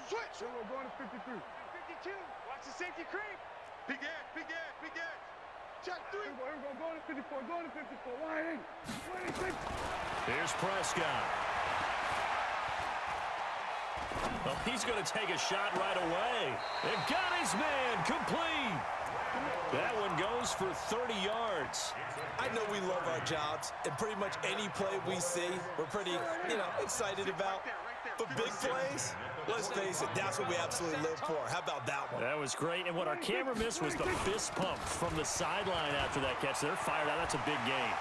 Switch. So we're going to 53. 52. Watch the safety creep. Big edge. Check 3. Here we go. Going to 54. Going to 54. Wide in. Here's Prescott. Well, he's going to take a shot right away. They've got his man complete. That one goes for 30 yards. I know we love our jobs, and pretty much any play we see, we're pretty, excited about. But big plays, let's face it, that's what we absolutely live for. How about that one? That was great, and what our camera missed was the fist pump from the sideline after that catch. They're fired out. That's a big gain.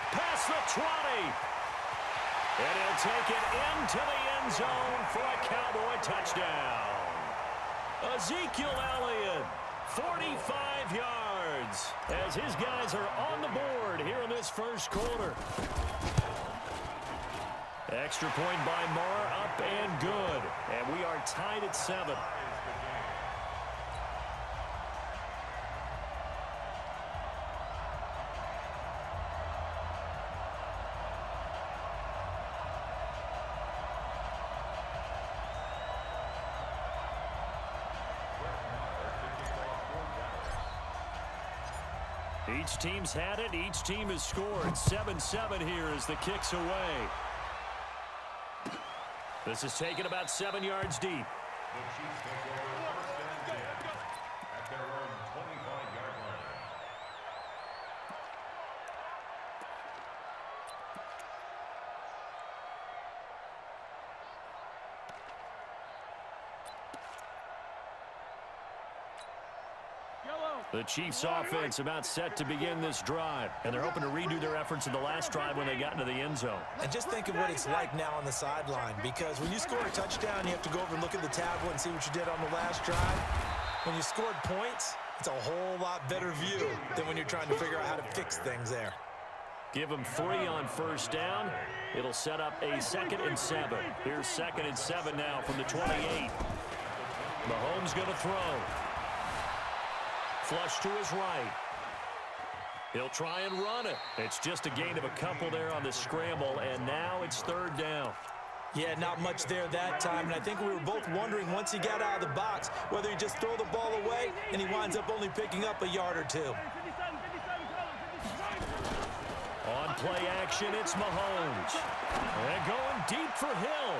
Past the 20. And he'll take it into the end zone for a Cowboy touchdown. Ezekiel Elliott, 45 yards, as his guys are on the board here in this first quarter. Extra point by Marr, up and good. And we are tied at 7. Each team's had it. Each team has scored. 7-7 here as the kick's away. This is taken about 7 yards deep. The Chiefs take over first and 10 at their own 25-yard line. The Chiefs' offense about set to begin this drive, and they're hoping to redo their efforts in the last drive when they got into the end zone. And just think of what it's like now on the sideline, because when you score a touchdown, you have to go over and look at the tablet and see what you did on the last drive. When you scored points, it's a whole lot better view than when you're trying to figure out how to fix things there. Give them 3 on first down. It'll set up a 2nd and 7. Here's 2nd and 7 now from the 28. Mahomes going to throw. Flush to his right. He'll try and run it. It's just a gain of a couple there on the scramble, and now it's 3rd down. Yeah, not much there that time, and I think we were both wondering once he got out of the box whether he just throw the ball away and he winds up only picking up a yard or 2. On play action, it's Mahomes. And going deep for Hill.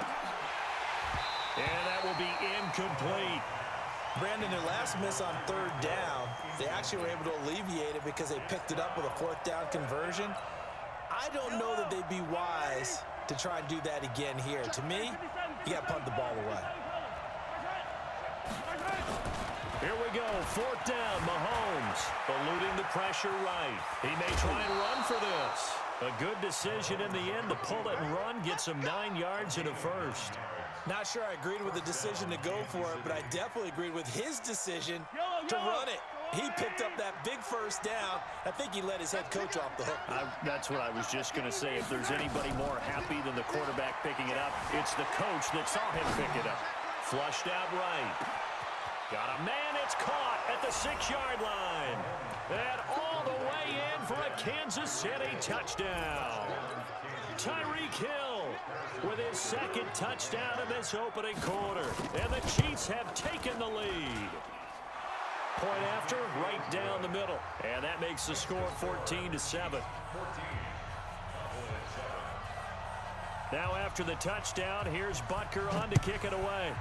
And that will be incomplete. Brandon, their last miss on 3rd down, they actually were able to alleviate it because they picked it up with a 4th down conversion. I don't know that they'd be wise to try and do that again here. To me, you got to punt the ball away. Here we go, 4th down, Mahomes, eluding the pressure right. He may try and run for this. A good decision in the end to pull it and run, get some 9 yards and a first. Not sure I agreed with the decision to go for it, but I definitely agreed with his decision to run it. He picked up that big first down. I think he let his head coach off the hook. That's what I was just going to say. If there's anybody more happy than the quarterback picking it up, it's the coach that saw him pick it up. Flushed out right. Got a man, it's caught at the 6-yard line. And all the way in for a Kansas City touchdown. Tyreek Hill with his 2nd touchdown in this opening quarter. And the Chiefs have taken the lead. Point after, right down the middle. And that makes the score 14-7. Now after the touchdown, here's Butker on to kick it away.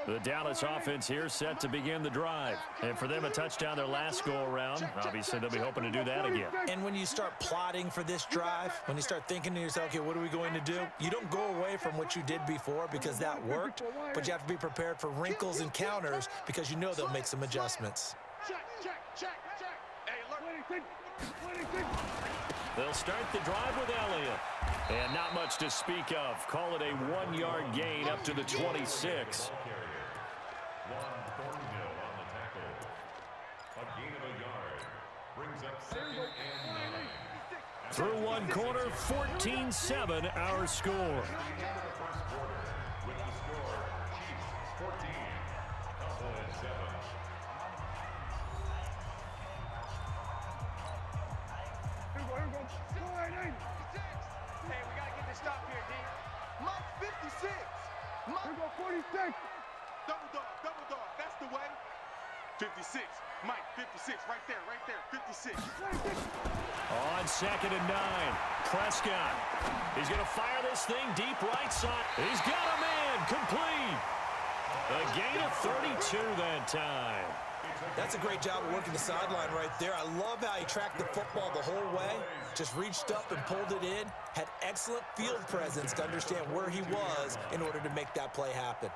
The Dallas offense here set to begin the drive. And for them, a touchdown their last go-around. Obviously, they'll be hoping to do that again. And when you start plotting for this drive, when you start thinking to yourself, okay, what are we going to do? You don't go away from what you did before because that worked, but you have to be prepared for wrinkles and counters because you know they'll make some adjustments. They'll start the drive with Elliott. And not much to speak of. Call it a 1-yard gain up to the 26. Through one quarter, 14-7 our score. Here go 46. Double dog, that's the way. 56, Mike, 56, right there, 56. On 2nd and 9, Prescott. He's going to fire this thing deep right side. He's got a man, complete. A gain of 32 that time. That's a great job of working the sideline right there. I love how he tracked the football the whole way, just reached up and pulled it in, had excellent field presence to understand where he was in order to make that play happen.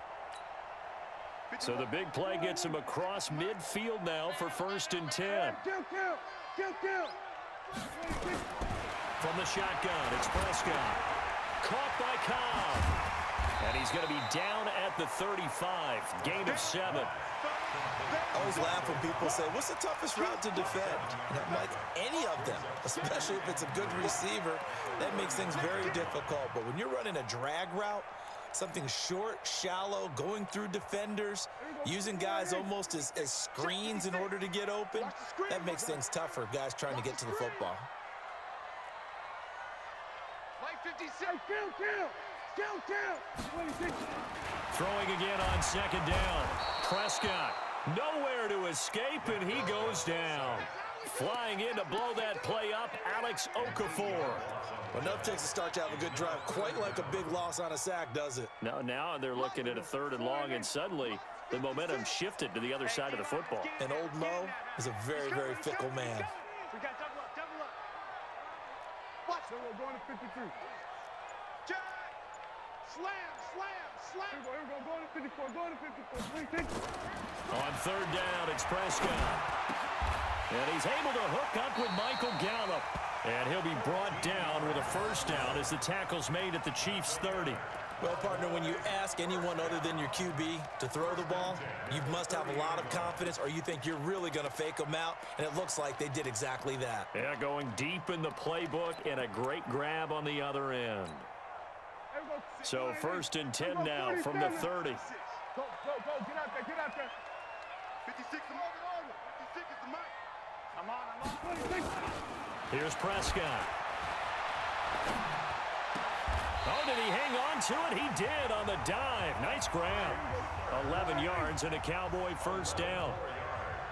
So the big play gets him across midfield now for 1st and 10. From the shotgun, it's Prescott. Caught by Cobb. And he's going to be down at the 35. Gain of 7. I always laugh when people say, what's the toughest route to defend? And I'm like, any of them, especially if it's a good receiver, that makes things very difficult. But when you're running a drag route, something short, shallow, going through defenders, using guys almost as screens in order to get open, that makes things tougher, guys trying to get to the football. Throwing again on 2nd down. Prescott, nowhere to escape, and he goes down. Flying in to blow that play up, Alex Okafor. Well, enough takes to start to have a good drive. Quite like a big loss on a sack, does it? Now they're looking at a 3rd and long, and suddenly the momentum shifted to the other side of the football. And old Mo is a very, very fickle man. We got double up. Watch. So we're going to 53. Jack! Slam! Here we go, going to 54, On 3rd down, it's Prescott. And he's able to hook up with Michael Gallup. And he'll be brought down with a 1st down as the tackle's made at the Chiefs' 30. Well, partner, when you ask anyone other than your QB to throw the ball, you must have a lot of confidence, or you think you're really going to fake them out, and it looks like they did exactly that. Yeah, going deep in the playbook and a great grab on the other end. So 1st and 10 now from the 30. Go, get out there. 56 the mark. 56 is the mark. I'm on. Here's Prescott. Oh, did he hang on to it? He did on the dive. Nice grab. 11 yards and a Cowboy 1st down.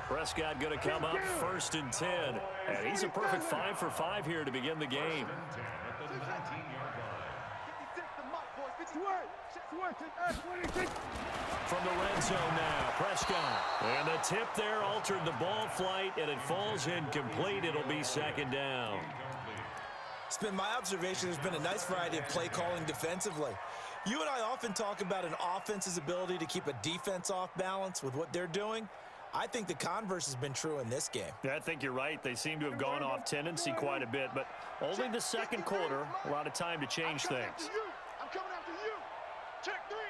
Prescott going to come up 1st and 10. And he's a perfect 5 for 5 here to begin the game. From the red zone now, Prescott. And the tip there altered the ball flight, and it falls incomplete. It'll be 2nd down. It's been my observation there's been a nice variety of play calling defensively. You and I often talk about an offense's ability to keep a defense off balance with what they're doing. I think the converse has been true in this game. Yeah, I think you're right. They seem to have gone off tendency quite a bit, but only the 2nd quarter, a lot of time to change things. I'm coming after you. Check three.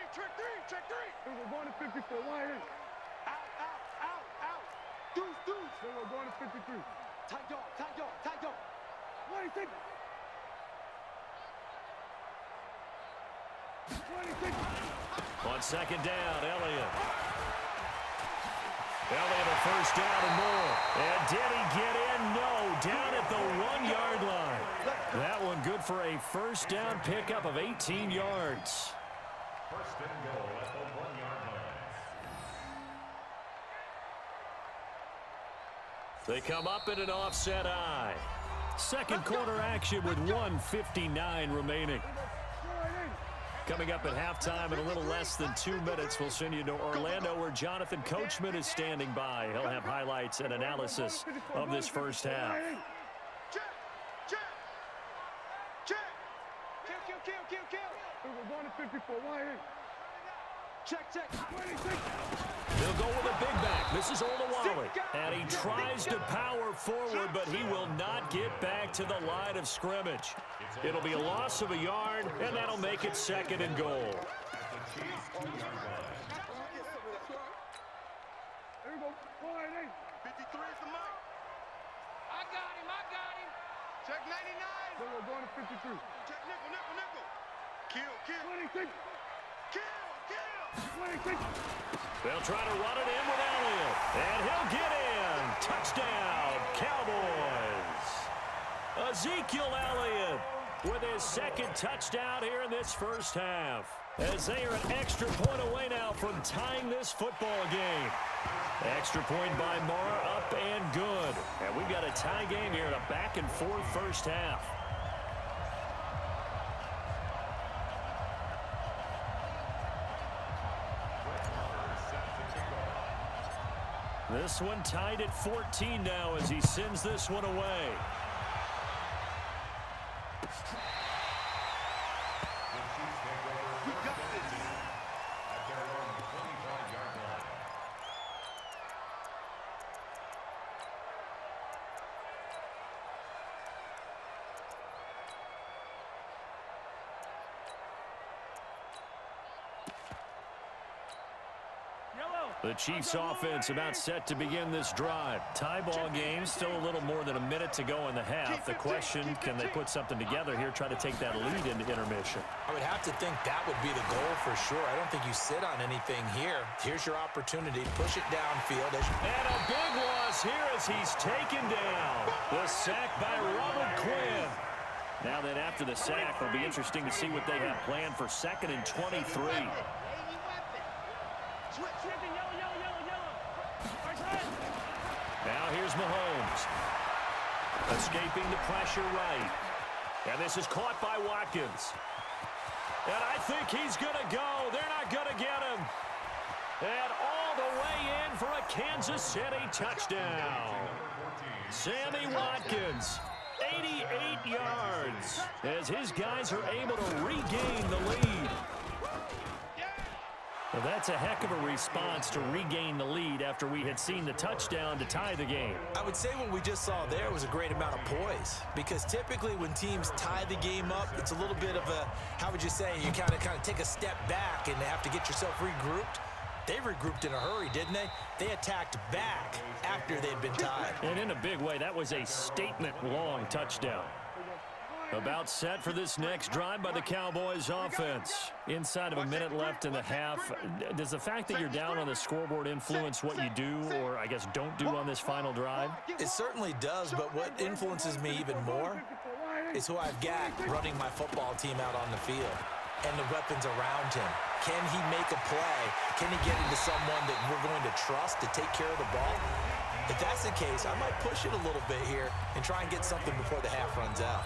We're going to 54. Wide in. Out. Deuce. We're going to 53. Tight dog. What do you think? 26. On 2nd down, Elliott. Elliott a 1st down and more. And did he get in? No. Down at the 1-yard line. That one good for a 1st down pickup of 18 yards. 1st and goal at the 1-yard line. They come up in an offset eye. 2nd quarter action with 1:59 remaining. Coming up at halftime in a little less than 2 minutes, we'll send you to Orlando where Jonathan Coachman is standing by. He'll have highlights and analysis of this 1st half. Kill. We're going to 54. Wide in. Check. 26. They'll go with a big back. This is Olawale. And he tries to power forward, but he will not get back to the line of scrimmage. It'll be a loss of a yard, and that'll make it 2nd and goal. Here we go. Wide in. 53 is the mic. I got him. Check 99. So we're going to 53. Check nickel. Kill. 26. Kill. 26. They'll try to run it in with Elliott. And he'll get in. Touchdown, Cowboys. Ezekiel Elliott with his second touchdown here in this first half. As they are an extra point away now from tying this football game. Extra point by Mara, up and good. And we've got a tie game here in a back-and-forth first half. This one tied at 14 now as he sends this one away. The Chiefs offense about set to begin this drive. Tie ball game, still a little more than a minute to go in the half. The question, can they put something together here, try to take that lead into intermission? I would have to think that would be the goal for sure. I don't think you sit on anything here. Here's your opportunity. Push it downfield. And a big loss here as he's taken down. The sack by Robert Quinn. Now then, after the sack, it'll be interesting to see what they have planned for 2nd and 23. Now here's Mahomes. Escaping the pressure right. And this is caught by Watkins. And I think he's going to go. They're not going to get him. And all the way in for a Kansas City touchdown. Sammy Watkins, 88 yards, as his guys are able to regain the lead. Well, that's a heck of a response to regain the lead after we had seen the touchdown to tie the game. I would say what we just saw there was a great amount of poise, because typically when teams tie the game up, it's a little bit of a, how would you say, you kind of take a step back and have to get yourself regrouped. They regrouped in a hurry, didn't they? They attacked back after they'd been tied. And in a big way, that was a statement-long touchdown. About set for this next drive by the Cowboys offense. Inside of a minute left in the half. Does the fact that you're down on the scoreboard influence what you do, or I guess don't do on this final drive? It certainly does, but what influences me even more is who I've got running my football team out on the field and the weapons around him. Can he make a play? Can he get into someone that we're going to trust to take care of the ball? If that's the case, I might push it a little bit here and try and get something before the half runs out.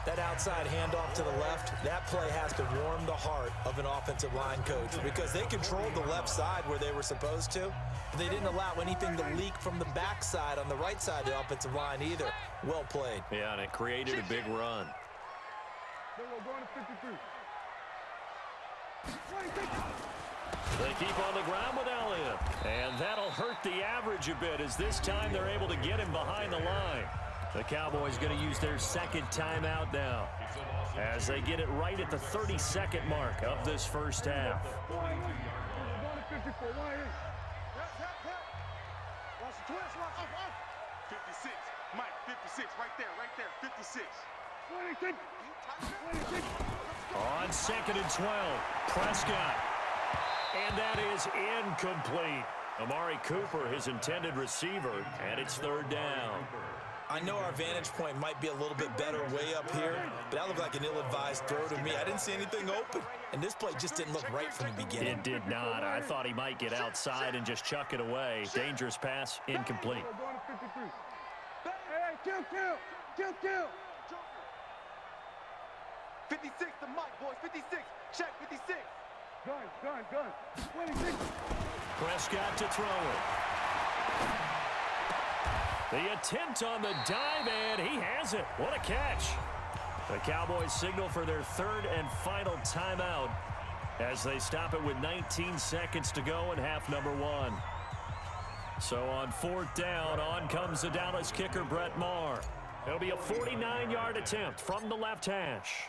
That outside handoff to the left, that play has to warm the heart of an offensive line coach, because they controlled the left side where they were supposed to. They didn't allow anything to leak from the backside on the right side of the offensive line either. Well played. Yeah, and it created a big run. They keep on the ground with Elliott. And that'll hurt the average a bit, as this time they're able to get him behind the line. The Cowboys going to use their second timeout now, as they get it right at the 32nd mark of this first half. 56, Mike, 56, right there, 56. 26. On 2nd and 12, Prescott. And that is incomplete. Amari Cooper, his intended receiver, and it's 3rd down. I know our vantage point might be a little bit better way up here, but that looked like an ill-advised throw to me. I didn't see anything open, and this play just didn't look right from the beginning. It did not. I thought he might get outside and just chuck it away. Dangerous pass, incomplete. Kill. 56 to Mike, boys, 56. Check, 56. Gun. 26. Prescott to throw it. The attempt on the dive, and he has it. What a catch. The Cowboys signal for their 3rd and final timeout as they stop it with 19 seconds to go in half number 1. So on 4th down, on comes the Dallas kicker, Brett Maher. It'll be a 49-yard attempt from the left hash.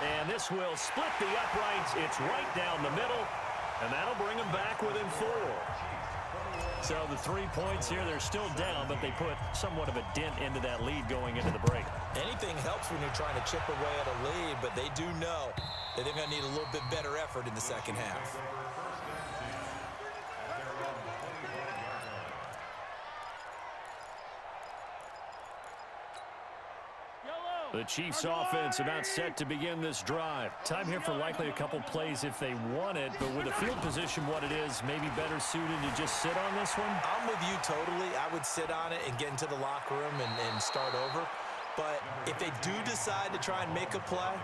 And this will split the uprights. It's right down the middle, and that'll bring them back within 4. So the 3 points here, they're still down, but they put somewhat of a dent into that lead going into the break. Anything helps when you're trying to chip away at a lead, but they do know that they're going to need a little bit better effort in the second half. The Chiefs offense about set to begin this drive. Time here for likely a couple plays if they want it, but with the field position what it is, maybe better suited to just sit on this one? I'm with you totally. I would sit on it and get into the locker room and start over. But if they do decide to try and make a play,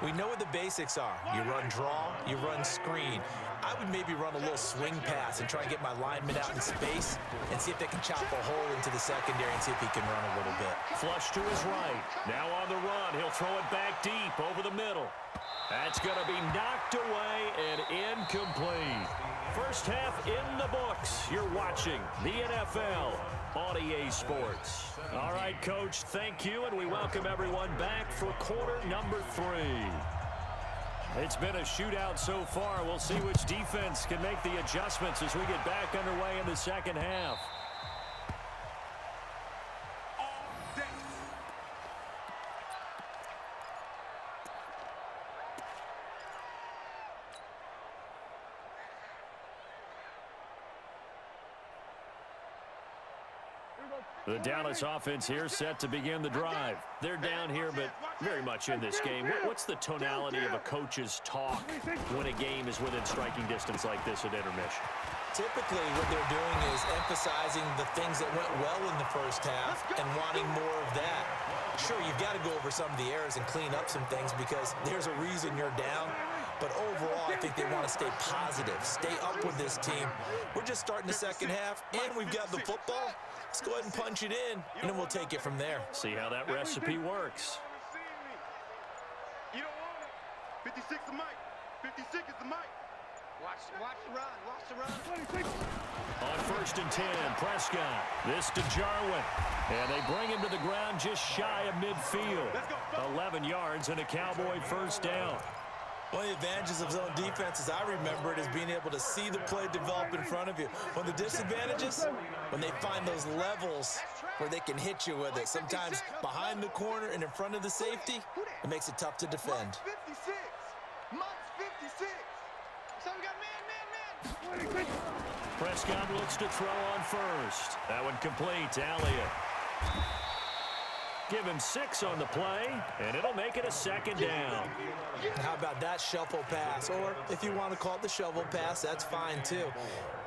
we know what the basics are. You run draw, you run screen. I would maybe run a little swing pass and try and get my lineman out in space and see if they can chop a hole into the secondary and see if he can run a little bit. Flush to his right. Now on the run. He'll throw it back deep over the middle. That's going to be knocked away and incomplete. First half in the books. You're watching the NFL on EA Sports. All right, Coach, thank you, and we welcome everyone back for quarter number 3. It's been a shootout so far. We'll see which defense can make the adjustments as we get back underway in the second half. The Dallas offense here set to begin the drive. They're down here, but very much in this game. What's the tonality of a coach's talk when a game is within striking distance like this at intermission? Typically, what they're doing is emphasizing the things that went well in the first half and wanting more of that. Sure, you've got to go over some of the errors and clean up some things because there's a reason you're down. But overall, I think they want to stay positive, stay up with this team. We're just starting the second half, and we've got the football. Let's go ahead and punch it in, and then we'll take it from there. See how that recipe works. You don't want it. 56 the mic. 56 is the mic. Watch the run. Watch the run. On 1st and 10, Prescott. This to Jarwin. And they bring him to the ground just shy of midfield. 11 yards and a Cowboy first down. One of the advantages of zone defense, as I remember it, is being able to see the play develop in front of you. One of the disadvantages, when they find those levels where they can hit you with it, sometimes behind the corner and in front of the safety, it makes it tough to defend. 56. Mike's 56. So we got man. Prescott looks to throw on first. That one complete to Elliott. Give him 6 on the play, and it'll make it a second down. How about that shuffle pass? Or if you want to call it the shovel pass, that's fine too.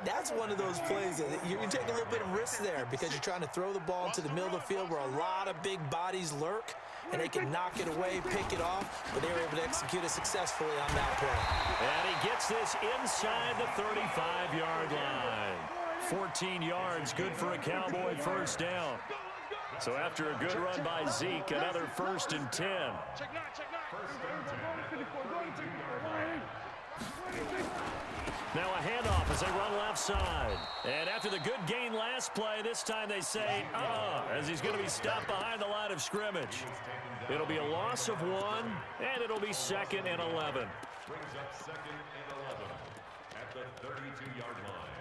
That's one of those plays that you can take a little bit of risk there because you're trying to throw the ball into the middle of the field where a lot of big bodies lurk, and they can knock it away, pick it off, but they were able to execute it successfully on that play. And he gets this inside the 35-yard line. 14 yards, good for a Cowboy first down. So after a good run by Zeke, another 1st and 10. Now a handoff as they run left side. And after the good gain last play, this time they say, as he's going to be stopped behind the line of scrimmage. It'll be a loss of 1, and it'll be 2nd and 11. Brings up 2nd and 11 at the 32-yard line.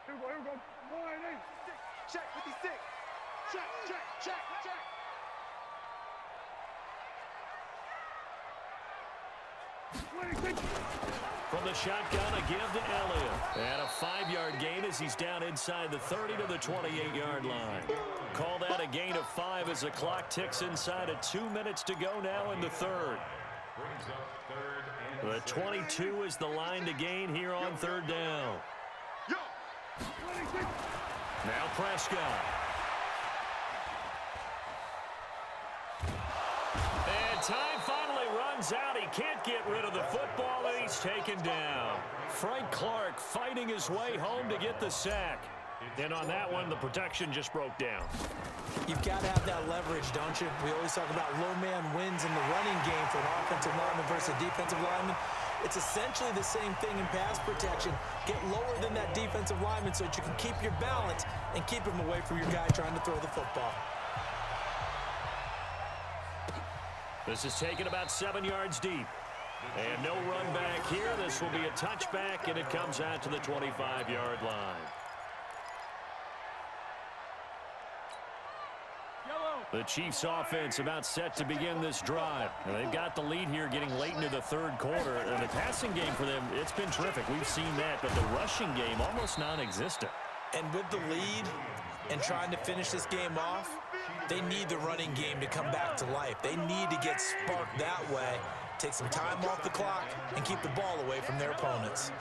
Here we go. Check 56. Check. From the shotgun, a give to Elliott. And a 5-yard gain as he's down inside the 30 to the 28-yard line. Call that a gain of 5 as the clock ticks inside of 2 minutes to go now in the third. Brings up 3rd and The 22 is the line to gain here on 3rd down. Now Prescott. And time finally runs out. He can't get rid of the football, and he's taken down. Frank Clark fighting his way home to get the sack. And on that one, the protection just broke down. You've got to have that leverage, don't you? We always talk about low man wins in the running game for an offensive lineman versus a defensive lineman. It's essentially the same thing in pass protection. Get lower than that defensive lineman so that you can keep your balance and keep him away from your guy trying to throw the football. This is taken about 7 yards deep. And no run back here. This will be a touchback, and it comes out to the 25-yard line. The Chiefs offense about set to begin this drive. And they've got the lead here getting late into the 3rd quarter. And the passing game for them, it's been terrific. We've seen that, but the rushing game almost non-existent. And with the lead and trying to finish this game off, they need the running game to come back to life. They need to get sparked that way, take some time off the clock, and keep the ball away from their opponents.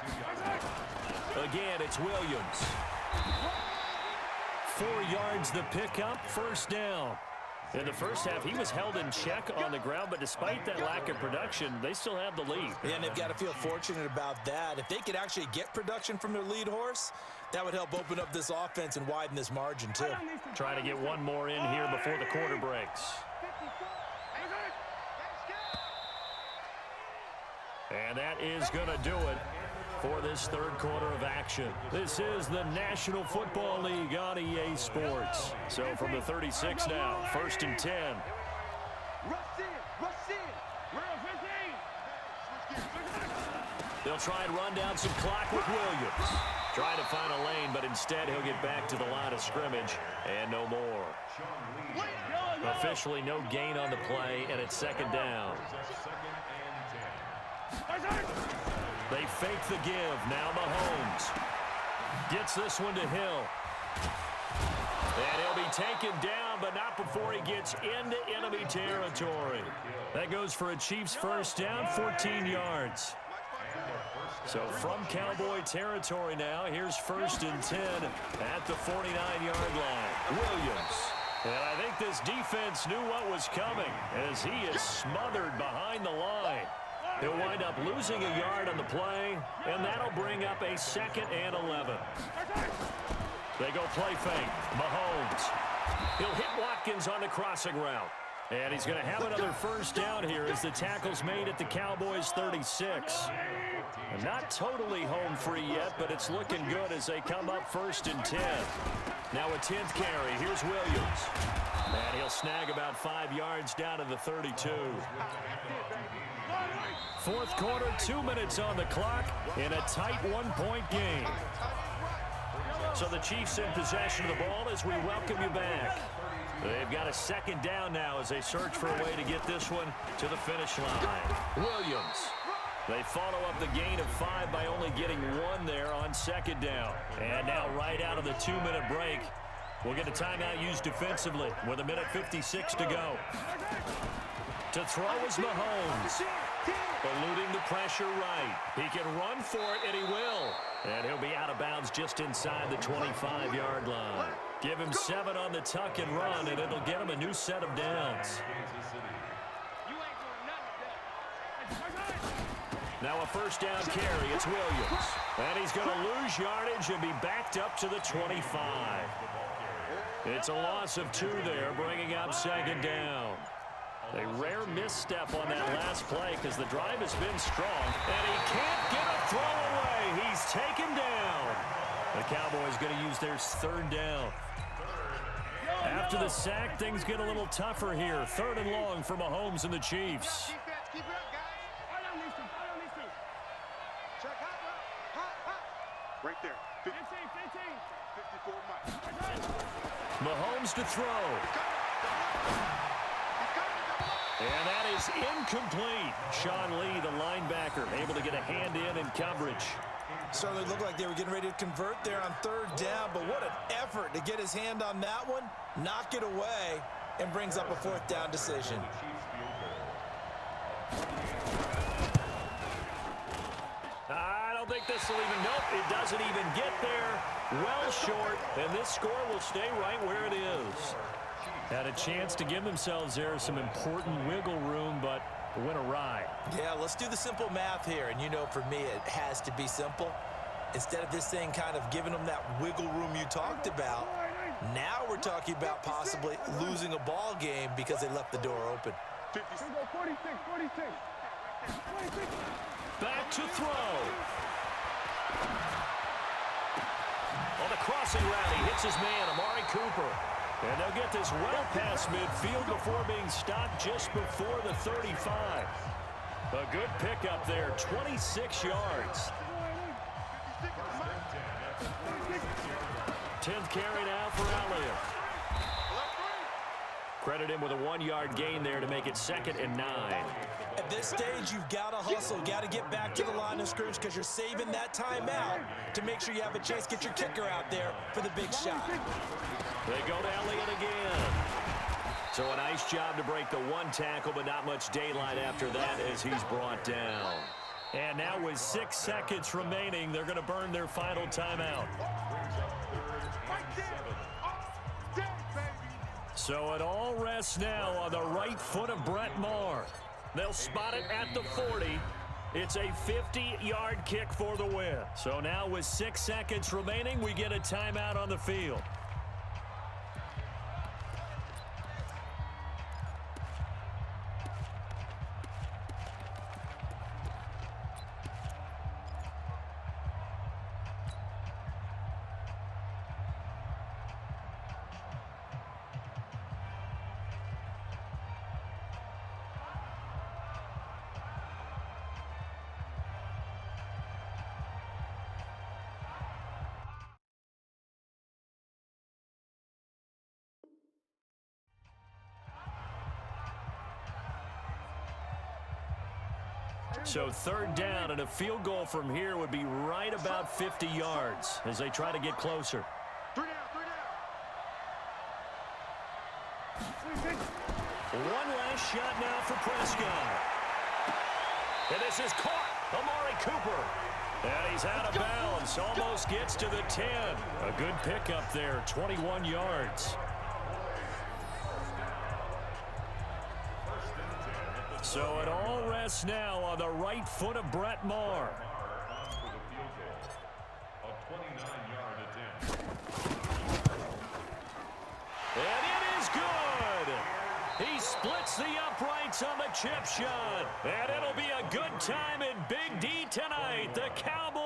Again, it's Williams. 4 yards the pickup, first down. In the first half, he was held in check on the ground, but despite that lack of production, they still have the lead. Yeah, and they've got to feel fortunate about that. If they could actually get production from their lead horse, that would help open up this offense and widen this margin, too. Trying to get one more in here before the quarter breaks. And that is going to do it for this third quarter of action. This is the National Football League on EA Sports. So from the 36 now, 1st and 10. They'll try and run down some clock with Williams. Trying to find a lane, but instead he'll get back to the line of scrimmage and no more. Officially no gain on the play, and it's 2nd down. They fake the give. Now Mahomes gets this one to Hill. And he'll be taken down, but not before he gets into enemy territory. That goes for a Chiefs first down, 14 yards. So from Cowboy territory now, here's 1st and 10 at the 49-yard line. Williams. And I think this defense knew what was coming as he is smothered behind the line. He'll wind up losing a yard on the play, and that'll bring up a 2nd and 11. They go play fake. Mahomes. He'll hit Watkins on the crossing route. And he's going to have another first down here as the tackle's made at the Cowboys' 36. And not totally home free yet, but it's looking good as they come up 1st and 10. Now a 10th carry. Here's Williams. And he'll snag about 5 yards down to the 32. 4th quarter, 2 minutes on the clock in a tight 1-point game. So the Chiefs in possession of the ball as we welcome you back. They've got a 2nd down now as they search for a way to get this one to the finish line. Williams. They follow up the gain of 5 by only getting 1 there on 2nd down. And now right out of the 2-minute break, we'll get a timeout used defensively with 1:56 to go. To throw is Mahomes. Eluding the pressure right. He can run for it, and he will. And he'll be out of bounds just inside the 25-yard line. Give him 7 on the tuck and run, and it'll get him a new set of downs. Now a first down carry. It's Williams. And he's going to lose yardage and be backed up to the 25. It's a loss of 2 there, bringing up 2nd down. A rare misstep on that last play because the drive has been strong. And he can't get a throw away. He's taken down. The Cowboys going to use their 3rd down. After the sack, things get a little tougher here. 3rd and long for Mahomes and the Chiefs. Keep it up, guys. Right there. 54 miles. Mahomes to throw. And that is incomplete. Sean Lee, the linebacker, able to get a hand in coverage. Certainly looked like they were getting ready to convert there on 3rd down, but what an effort to get his hand on that one, knock it away, and brings up a 4th down decision. I don't think this will even, nope, it doesn't even get there. Well short, and this score will stay right where it is. Had a chance to give themselves there some important wiggle room, but went awry. Yeah, let's do the simple math here. And you know, for me, it has to be simple. Instead of this thing kind of giving them that wiggle room you talked about, now we're talking about possibly losing a ball game because they left the door open. 46. Back to throw. On the crossing route, he hits his man, Amari Cooper. And they'll get this well past midfield before being stopped just before the 35. A good pickup there, 26 yards. 10th carry now for Elliott. Credit him with a 1-yard gain there to make it 2nd and 9. At this stage, you've got to hustle, got to get back to the line of scrimmage because you're saving that timeout to make sure you have a chance to get your kicker out there for the big shot. They go to Elliott again. So a nice job to break the 1 tackle, but not much daylight after that as he's brought down. And now with 6 seconds remaining, they're going to burn their final timeout. So it all rests now on the right foot of Brett Maher. They'll spot it at the 40. It's a 50-yard kick for the win. So now with 6 seconds remaining, we get a timeout on the field. So 3rd down, and a field goal from here would be right about 50 yards as they try to get closer. 3 down. One last shot now for Prescott. And this is caught. Amari Cooper. And he's out of bounds. Almost gets to the 10. A good pickup there, 21 yards. So it all rests now on the right foot of Brett Maher. And it is good. He splits the uprights on the chip shot. And it'll be a good time in Big D tonight. The Cowboys